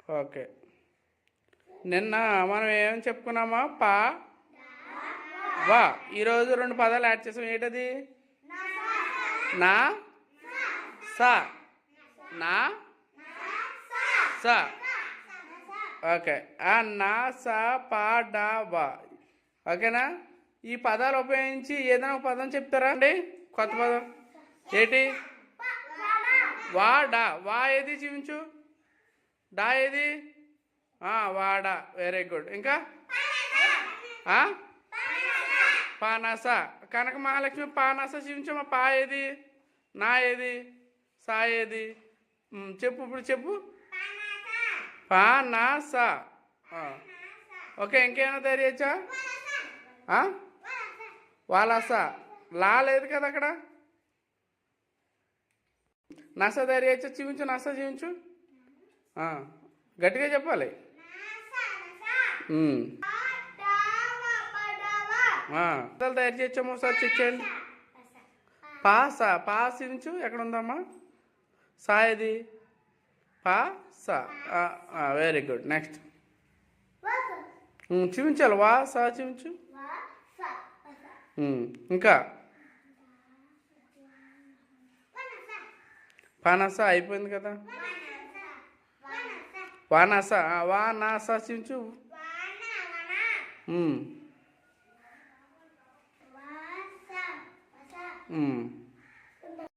Okay. నిన్న మనం ఏమని చెప్పుకున్నామా? పా వా. ఈరోజు 2 పదాలు యాడ్ చేసాం. ఏంటది? నా సా. నా సా. ఓకే. నా సా పా డా వా. ఓకేనా? ఈ పదాలు ఉపయోగించి ఏదైనా ఒక పదం చెప్తారా అండి? కొత్త పదం ఏంటి? వా డా. వా ఏది చూపించు. డా ఏది? వాడా. Very good. ఇంకా పానాస. కనక మహాలక్ష్మి పానాస చూపించమ్మా. పా ఏది? నా ఏది? సా ఏది? చెప్పు. ఇప్పుడు చెప్పు. పానాస. ఓకే. ఇంకేమైనా తయారు చేయొచ్చా? వాలాస. లా లేదు కదా అక్కడ. నస తయారు చేయొచ్చా? చూపించు. నస చూపించు. గట్టిగా చెప్పాలి. పదాలు తయారు చేయొచ్చామో ఒకసారి చెక్ చేయండి. పాసా. పా చూపించు. ఎక్కడ ఉందమ్మా? సా ఏది? పా సా. Very good. నెక్స్ట్ చూపించాలి. వా సా చూపించు. ఇంకా పానాస అయిపోయింది కదా. వానాస. వానాస చూపించు.